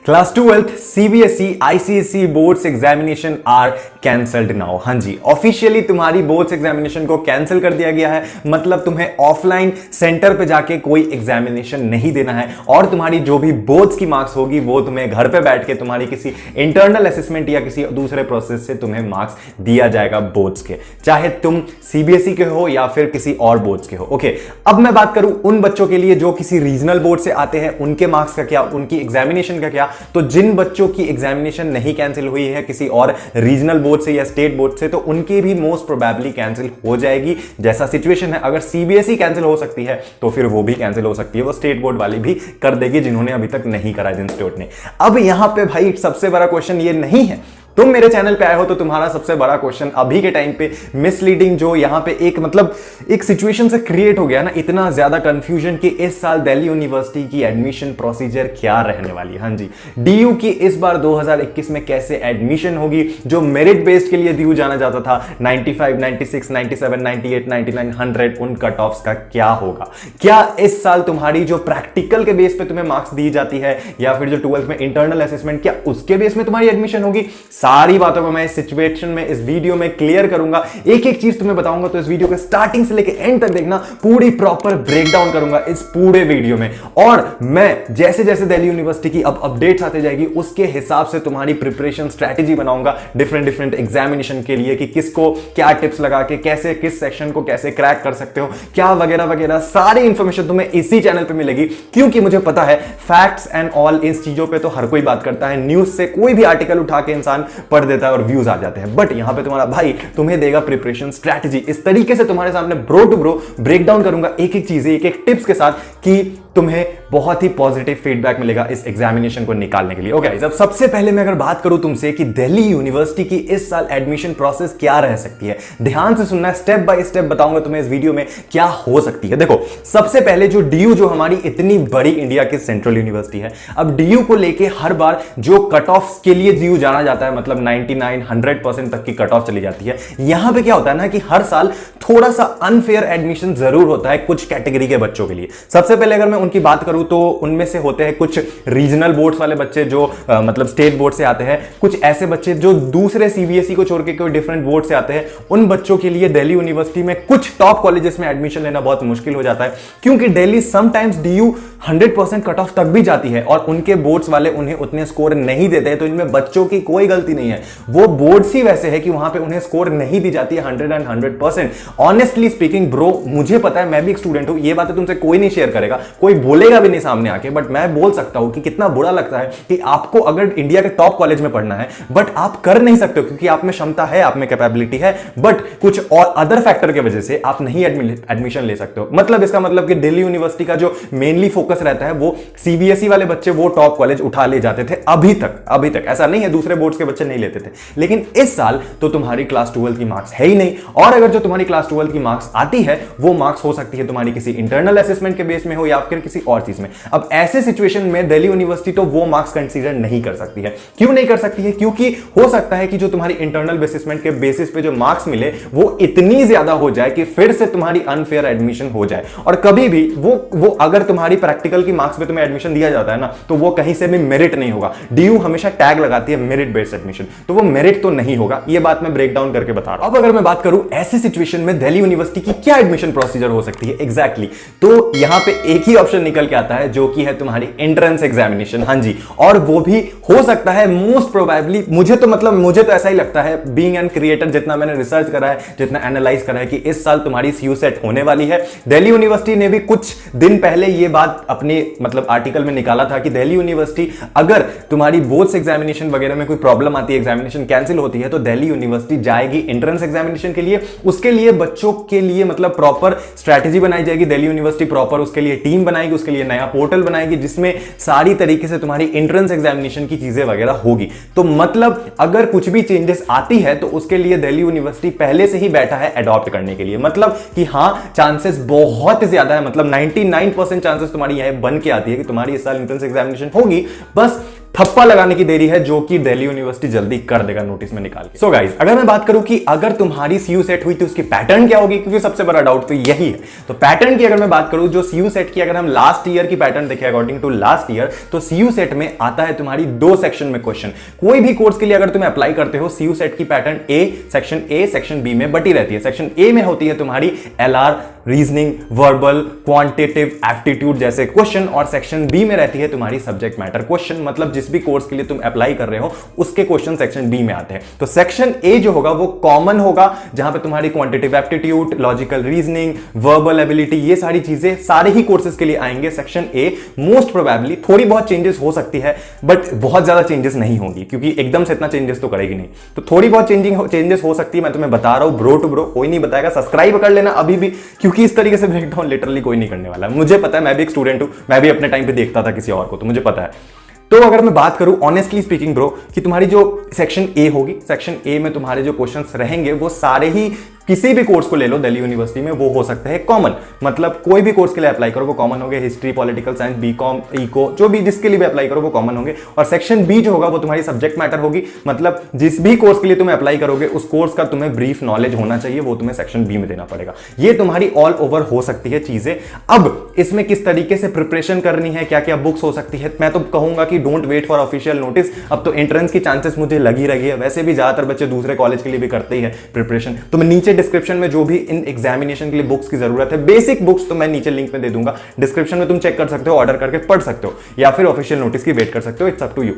Class 12th CBSE ICSE boards examination are cancelled now. हाँ जी, officially तुम्हारी boards examination को कैंसिल कर दिया गया है। मतलब तुम्हें ऑफलाइन सेंटर पे जाके कोई एग्जामिनेशन नहीं देना है और तुम्हारी जो भी बोर्ड्स की मार्क्स होगी वो तुम्हें घर पे बैठ के तुम्हारी किसी इंटरनल असेसमेंट या किसी दूसरे प्रोसेस से तुम्हें मार्क्स दिया जाएगा बोर्ड्स के, चाहे तुम सीबीएसई के हो या फिर किसी और बोर्ड्स के हो। ओके, अब मैं बात करूं उन बच्चों के लिए जो किसी रीजनल बोर्ड से आते हैं, उनके मार्क्स का क्या, उनकी एग्जामिनेशन का क्या। तो जिन बच्चों की एग्जामिनेशन नहीं कैंसिल हुई है किसी और रीजनल बोर्ड से या स्टेट बोर्ड से, तो उनकी भी मोस्ट प्रोबेबली कैंसिल हो जाएगी। जैसा सिचुएशन है, अगर सीबीएसई कैंसिल हो सकती है तो फिर वो भी कैंसिल हो सकती है, वो स्टेट बोर्ड वाली भी कर देगी जिन्होंने अभी तक नहीं करा, जिन स्टेट ने। अब यहां पे भाई सबसे बड़ा क्वेश्चन ये नहीं है, तुम मेरे चैनल पे आए हो तो तुम्हारा सबसे बड़ा क्वेश्चन अभी के टाइम पे मिसलीडिंग जो यहां पे एक सिचुएशन से क्रिएट हो गया ना, इतना ज्यादा कंफ्यूजन कि इस साल दिल्ली यूनिवर्सिटी की एडमिशन प्रोसीजर क्या रहने वाली है। हाँ जी, डीयू की इस बार 2021 में कैसे एडमिशन होगी। जो मेरिट बेस्ड के लिए डीयू जाना जाता था 95, 96, 97, 98, 99, 100, उन कट ऑफ्स का क्या होगा। क्या इस साल तुम्हारी जो प्रैक्टिकल के बेस पे तुम्हें मार्क्स दी जाती है या फिर जो 12th में इंटरनल असेसमेंट, क्या उसके बेस में तुम्हारी एडमिशन होगी। सारी बातों को मैं इस सिचुएशन में, इस वीडियो में क्लियर करूंगा, एक एक चीज तुम्हें बताऊंगा। तो इस वीडियो के स्टार्टिंग से लेकर एंड तक देखना, पूरी प्रॉपर ब्रेकडाउन करूंगा इस पूरे वीडियो में। और मैं जैसे जैसे दिल्ली यूनिवर्सिटी की अब अपडेट्स आते जाएगी उसके हिसाब से तुम्हारी प्रिपरेशन स्ट्रैटेजी बनाऊंगा डिफरेंट एग्जामिनेशन के लिए, कि किसको क्या टिप्स लगा के कैसे किस सेक्शन को कैसे क्रैक कर सकते हो, क्या वगैरह वगैरह सारी इंफॉर्मेशन तुम्हें इसी चैनल पे मिलेगी। क्योंकि मुझे पता है फैक्ट्स एंड ऑल, इस चीजों पे तो हर कोई बात करता है, न्यूज से कोई भी आर्टिकल उठा के इंसान पढ़ देता है और व्यूज आ जाते हैं, बट यहां पे तुम्हारा भाई तुम्हें देगा प्रिपरेशन स्ट्रैटेजी। इस तरीके से तुम्हारे सामने ब्रो टू ब्रो ब्रेकडाउन करूंगा एक एक चीजें, एक एक टिप्स के साथ, कि तुम्हें बहुत ही पॉजिटिव फीडबैक मिलेगा इस एग्जामिनेशन को निकालने के लिए। ओके, अब सबसे पहले मैं अगर बात करूं तुमसे कि दिल्ली यूनिवर्सिटी की इस साल एडमिशन प्रोसेस क्या रह सकती है, ध्यान से सुनना है, स्टेप बाय स्टेप बताऊंगा तुम्हें इस वीडियो में क्या हो सकती है। देखो, सबसे पहले जो डीयू, जो हमारी इतनी बड़ी इंडिया की सेंट्रल यूनिवर्सिटी है, अब डीयू को लेके हर बार जो कट ऑफ के लिए डीयू जाना जाता है, मतलब 99, 100% तक की कट ऑफ चली जाती है। यहां पे क्या होता है ना कि हर साल थोड़ा सा अनफेयर एडमिशन जरूर होता है कुछ कैटेगरी के बच्चों के लिए। सबसे पहले अगर मैं उनकी बात करूं तो उनमें से होते हैं कुछ रीजनल बोर्ड्स वाले बच्चे जो मतलब स्टेट बोर्ड से आते हैं, कुछ ऐसे बच्चे जो दूसरे सीबीएसई को छोड़ के कोई डिफरेंट बोर्ड से आते हैं। उन बच्चों के लिए दिल्ली यूनिवर्सिटी में कुछ टॉप कॉलेजेस में एडमिशन लेना बहुत मुश्किल हो जाता है, क्योंकि Delhi sometimes DU 100% cut off तक भी जाती है और उनके बोर्ड्स वाले उन्हें उतने स्कोर नहीं देते हैं। तो इनमें बच्चों की कोई गलती नहीं है, वो बोर्ड्स ही वैसे है कि वहां पे उन्हें स्कोर नहीं दी जाती है 100%। ऑनेस्टली स्पीकिंग ब्रो, मुझे पता है, मैं भी एक स्टूडेंट हूं, ये बातें तुमसे कोई नहीं शेयर करेगा, कोई बोलेगा भी नहीं सामने आके, बट मैं बोल सकता हूं कि कितना बुरा लगता है कि आपको अगर इंडिया के टॉप कॉलेज में पढ़ना है बट आप कर नहीं सकते हो, क्योंकि आप में क्षमता है, आप में कैपेबिलिटी है, बट कुछ और अदर फैक्टर की वजह से आप नहीं एडमिशन ले सकते हो। मतलब इसका मतलब कि दिल्ली यूनिवर्सिटी का जो मेनली फोकस रहता है वो सीबीएसई वाले बच्चे वो टॉप कॉलेज उठा ले जाते थे अभी तक ऐसा नहीं है दूसरे बोर्ड्स के बच्चे नहीं लेते थे। लेकिन इस साल तो तुम्हारी क्लास 12 की मार्क्स है ही नहीं, और अगर जो तुम्हारी क्लास 12 की मार्क्स आती है वो मार्क्स हो सकती है तुम्हारी किसी इंटरनल असेसमेंट के बेस में हो या फिर किसी और चीज में। अब ऐसे सिचुएशन में दिल्ली यूनिवर्सिटी तो वो मार्क्स कंसीडर नहीं कर सकती है। क्यों नहीं कर सकती है? क्योंकि हो सकता है कि जो तुम्हारी इंटरनल असेसमेंट के बेसिस पे जो मार्क्स मिले वो इतनी ज्यादा हो जाए कि फिर से तुम्हारी अनफेयर एडमिशन हो जाए। और कभी भी वो अगर तुम्हारी प्रैक्टिकल की मार्क्स पे तुम्हें एडमिशन दिया जाता है ना, तो वो कहीं से भी मेरिट नहीं होगा। डीयू हमेशा टैग लगाती है मेरिट बेस्ड एडमिशन, तो वो मेरिट तो नहीं होगा। ये बात मैं ब्रेक डाउन करके बता रहा हूं। अब अगर मैं बात करूं ऐसी सिचुएशन में दिल्ली यूनिवर्सिटी की क्या एडमिशन प्रोसीजर हो सकती है एग्जैक्टली, तो यहां पे एक ही ऑप्शन निकल के आता है जो कि है तुम्हारी एंट्रेंस एग्जामिनेशन। हाँ जी, और वो भी हो सकता है मोस्ट प्रोबेबली, मुझे तो ऐसा ही लगता है बीइंग एन क्रिएटर, जितना मैंने रिसर्च करा है, जितना एनालाइज करा है, कि इस साल तुम्हारी सीयू सेट होने वाली है। दिल्ली यूनिवर्सिटी ने भी कुछ दिन पहले ये बात अपने मतलब आर्टिकल में निकाला था कि दिल्ली यूनिवर्सिटी, अगर तुम्हारी बोर्ड्स एग्जामिनेशन वगैरह में कोई प्रॉब्लम आती है, एग्जामिनेशन कैंसिल होती है, तो दिल्ली यूनिवर्सिटी जाएगी एंट्रेंस एग्जामिनेशन के लिए। उसके लिए बच्चों के लिए मतलब प्रॉपर स्ट्रैटेजी बनाई जाएगी। दिल्ली यूनिवर्सिटी प्रॉपर उसके लिए टीम बनाएगी, उसके लिए नया पोर्टल बनाएगी जिसमें सारी तरीके से तुम्हारी एंट्रेंस एग्जामिनेशन की चीजें वगैरह होगी। तो मतलब अगर कुछ भी चेंजेस आती है तो उसके लिए दिल्ली यूनिवर्सिटी पहले से ही बैठा है अडॉप्ट करने के लिए। मतलब कि हां, चांसेस बहुत ज्यादा है, मतलब 99% चांसेस तुम्हारी यह बन के आती है कि तुम्हारी इस साल एंट्रेंस एग्जामिनेशन होगी। बस ठप्पा लगाने की देरी है, जो कि दिल्ली यूनिवर्सिटी जल्दी कर देगा नोटिस में निकाल के। सो गाइस, अगर मैं बात करूं कि अगर तुम्हारी सीयू सेट हुई तो उसकी पैटर्न क्या होगी, क्योंकि सबसे बड़ा डाउट तो यही है। तो पैटर्न की अगर मैं बात करूं, जो सीयू सेट की अगर हम लास्ट ईयर की पैटर्न देखें अकॉर्डिंग टू लास्ट ईयर, तो सीयू सेट में आता है तुम्हारी 2 सेक्शन में क्वेश्चन। कोई भी कोर्स के लिए अगर तुम अप्लाई करते हो, सीयू सेट की पैटर्न ए सेक्शन बी में बटी रहती है। सेक्शन ए में होती है तुम्हारी LR, reasoning, verbal, quantitative, aptitude जैसे क्वेश्चन, और सेक्शन बी में रहती है तुम्हारी सब्जेक्ट मैटर क्वेश्चन। मतलब जिस भी कोर्स के लिए तुम अप्लाई कर रहे हो उसके क्वेश्चन सेक्शन बी में आते हैं। तो सेक्शन ए जो होगा वो कॉमन होगा, जहां पे तुम्हारी quantitative aptitude, logical reasoning, verbal ability, ये सारी चीजें सारे ही कोर्सेज के लिए आएंगे। सेक्शन ए मोस्ट प्रोबेबली थोड़ी बहुत चेंजेस हो सकती है, बट बहुत ज्यादा चेंजेस नहीं होगी, क्योंकि एकदम से इतना चेंजेस तो करेगी नहीं। तो थोड़ी बहुत चेंजेस हो सकती है, मैं तुम्हें बता रहा हूं ब्रो टू ब्रो, कोई नहीं बताएगा। सब्सक्राइब कर लेना अभी भी, क्योंकि इस तरीके से ब्रेकडाउन लिटरली कोई नहीं करने वाला। मुझे पता है, मैं भी एक स्टूडेंट हूं, मैं भी अपने टाइम पे देखता था किसी और को, तो मुझे पता है। तो अगर मैं बात करूं ऑनेस्टली स्पीकिंग ब्रो, कि तुम्हारी जो सेक्शन ए होगी, सेक्शन ए में तुम्हारे जो क्वेश्चंस रहेंगे वो सारे ही किसी भी कोर्स को ले लो दिल्ली यूनिवर्सिटी में, वो हो सकते हैं कॉमन। मतलब कोई भी कोर्स के लिए अप्लाई करो वो कॉमन होंगे। History, political science, BCom, eco, जो भी जिसके लिए भी अप्लाई करो वो कॉमन होंगे। और सेक्शन बी जो होगा वो तुम्हारी सब्जेक्ट मैटर होगी। मतलब जिस भी कोर्स के लिए तुम्हें अप्लाई करोगे उस कोर्स का तुम्हें ब्रीफ नॉलेज होना चाहिए, वो तुम्हें सेक्शन बी में देना पड़ेगा। ये तुम्हारी ऑल ओवर हो सकती है चीजें। अब इसमें किस तरीके से प्रिपरेशन करनी है, क्या क्या बुक्स हो सकती है, मैं तो कहूंगा कि don't wait for official notice. अब तो एंट्रेंस की चांसेस मुझे लगी रही है, वैसे भी ज्यादातर बच्चे दूसरे कॉलेज के लिए भी करते ही है प्रिपरेशन। तो मैं नीचे डिस्क्रिप्शन में जो भी इन एग्जामिनेशन के लिए बुक्स की जरूरत है, बेसिक बुक्स, तो मैं नीचे लिंक में दे दूंगा डिस्क्रिप्शन में, तुम चेक कर सकते हो, ऑर्डर करके पढ़ सकते हो, या फिर ऑफिशियल नोटिस की वेट कर सकते हो। It's up to you.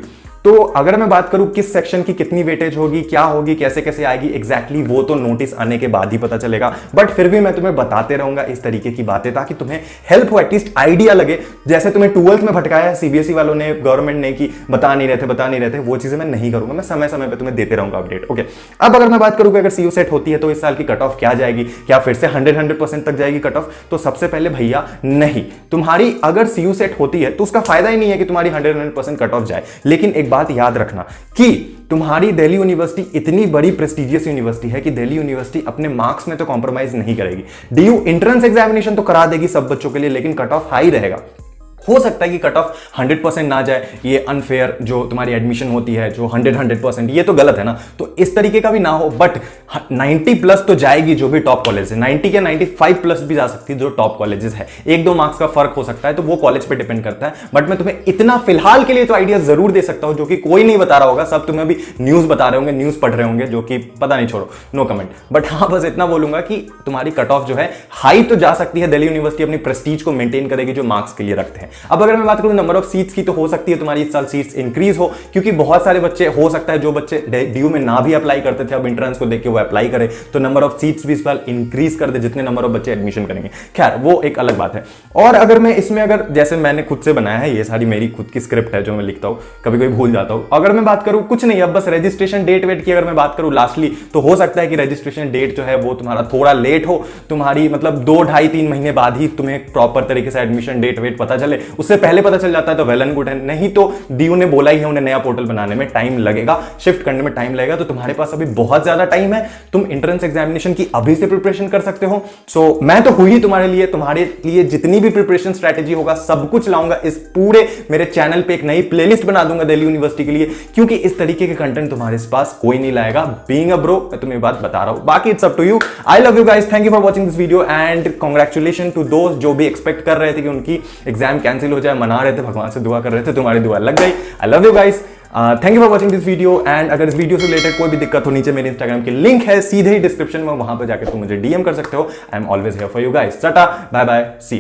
तो अगर मैं बात करूं किस सेक्शन की कितनी वेटेज होगी, क्या होगी, कैसे कैसे आएगी एग्जैक्टली, वो तो नोटिस आने के बाद ही पता चलेगा। बट फिर भी मैं तुम्हें बताते रहूंगा इस तरीके की बातें, ताकि तुम्हें हेल्प हो, एटलीस्ट आइडिया लगे। जैसे तुम्हें 12th में भटकाया है सीबीएसई वालों ने, गवर्नमेंट ने, कि बता नहीं रहे थे, वो चीजें मैं नहीं करूंगा। मैं समय समय पर तुम्हें देते रहूंगा अपडेट। ओके, अब अगर मैं बात करूं कि अगर सीयू सेट होती है तो इस साल की कट ऑफ क्या जाएगी, क्या फिर से 100% तक जाएगी कट ऑफ? तो सबसे पहले भैया नहीं, तुम्हारी अगर सीयू सेट होती है तो उसका फायदा ही नहीं है कि तुम्हारी 100% कट ऑफ जाए। लेकिन एक बात याद रखना कि तुम्हारी दिल्ली यूनिवर्सिटी इतनी बड़ी प्रेस्टिजियस यूनिवर्सिटी है कि दिल्ली यूनिवर्सिटी अपने मार्क्स में तो कॉम्प्रोमाइज नहीं करेगी। डीयू एंट्रेंस एग्जामिनेशन तो करा देगी सब बच्चों के लिए, लेकिन कट ऑफ हाई रहेगा। हो सकता है कि कट ऑफ 100% ना जाए, ये अनफेयर जो तुम्हारी एडमिशन होती है, जो 100%, ये तो गलत है ना। तो इस तरीके का भी ना हो, बट 90+ तो जाएगी जो भी टॉप कॉलेज है। 90 के 95+ भी जा सकती है जो टॉप कॉलेजेस है। 1-2 मार्क्स का फर्क हो सकता है, तो वो कॉलेज पे डिपेंड करता है। बट मैं तुम्हें इतना फिलहाल के लिए तो आइडिया जरूर दे सकता हूं, जो कि कोई नहीं बता रहा होगा। सब तुम्हें भी न्यूज बता रहे होंगे, न्यूज पढ़ रहे होंगे, जो कि पता नहीं, छोड़ो, नो कमेंट। बट हाँ, बस इतना बोलूंगा कि तुम्हारी कट ऑफ जो है हाई तो जा सकती है। दिल्ली यूनिवर्सिटी अपनी प्रेस्टीज को मेंटेन करेगी जो मार्क्स के लिए रखते हैं। अब अगर मैं बात करूं नंबर ऑफ सीट्स की, तो हो सकती है तुम्हारी इस साल सीट्स इंक्रीज हो, क्योंकि बहुत सारे बच्चे, हो सकता है जो बच्चे डीयू में ना भी अप्लाई करते थे, अब एंट्रेंस को देख के वो अप्लाई करे, तो नंबर ऑफ सीट्स भी इस साल इंक्रीज कर दे, जितने नंबर ऑफ बच्चे एडमिशन करेंगे। खैर, वो एक अलग बात है। और अगर मैं इसमें, अगर जैसे मैंने खुद से बनाया है, ये सारी मेरी खुद की स्क्रिप्ट है जो मैं लिखता हूं, कभी कोई भूल जाता हूं। अगर मैं बात करूं, कुछ नहीं, अब बस रजिस्ट्रेशन डेट वेट की अगर मैं बात करूं लास्टली, तो हो सकता है कि रजिस्ट्रेशन डेट जो है वो तुम्हारा थोड़ा लेट हो, तुम्हारी मतलब 2, 2.5, 3 महीने बाद ही तुम्हें प्रॉपर तरीके से एडमिशन डेट वेट पता चले। उससे पहले पता चल जाता है तो वेल एंड गुड है, नहीं तो डीयू ने बोला ही है, उन्हें नया पोर्टल बनाने में टाइम लगेगा, शिफ्ट करने में टाइम लगेगा। तो तुम्हारे पास अभी बहुत ज्यादा टाइम है, तुम एंट्रेंस एग्जामिनेशन की अभी से प्रिपरेशन कर सकते हो। सो मैं तो हुई तुम्हारे लिए जितनी भी प्रिपरेशन स्ट्रेटेजी होगा सब कुछ लाऊंगा इस पूरे मेरे चैनल पे। एक नई प्लेलिस्ट बना दूंगा दिल्ली यूनिवर्सिटी के लिए, क्योंकि इस तरीके के कंटेंट तुम्हारे पास कोई नहीं लाएगा। बीइंग अ ब्रो, मैं तुम्हें बात बता रहा हूं। बाकी it's up to you. I love you guys, thank you for watching this video and congratulation to दोस्त जो भी एक्सपेक्ट कर रहे थे कि उनकी एग्जाम कैंसिल हो जाए, मना रहे थे, भगवान से दुआ कर रहे थे, तुम्हारी दुआ लग गई। आई love you guys, thank you for watching this video. And अगर इस वीडियो से रिलेटेड कोई भी दिक्कत हो, नीचे मेरे इंस्टाग्राम की लिंक है सीधे ही डिस्क्रिप्शन में, वहां पर जाकर तुम मुझे डीएम कर सकते हो। I am always here for you guys. टाटा, बाय बाय, सी।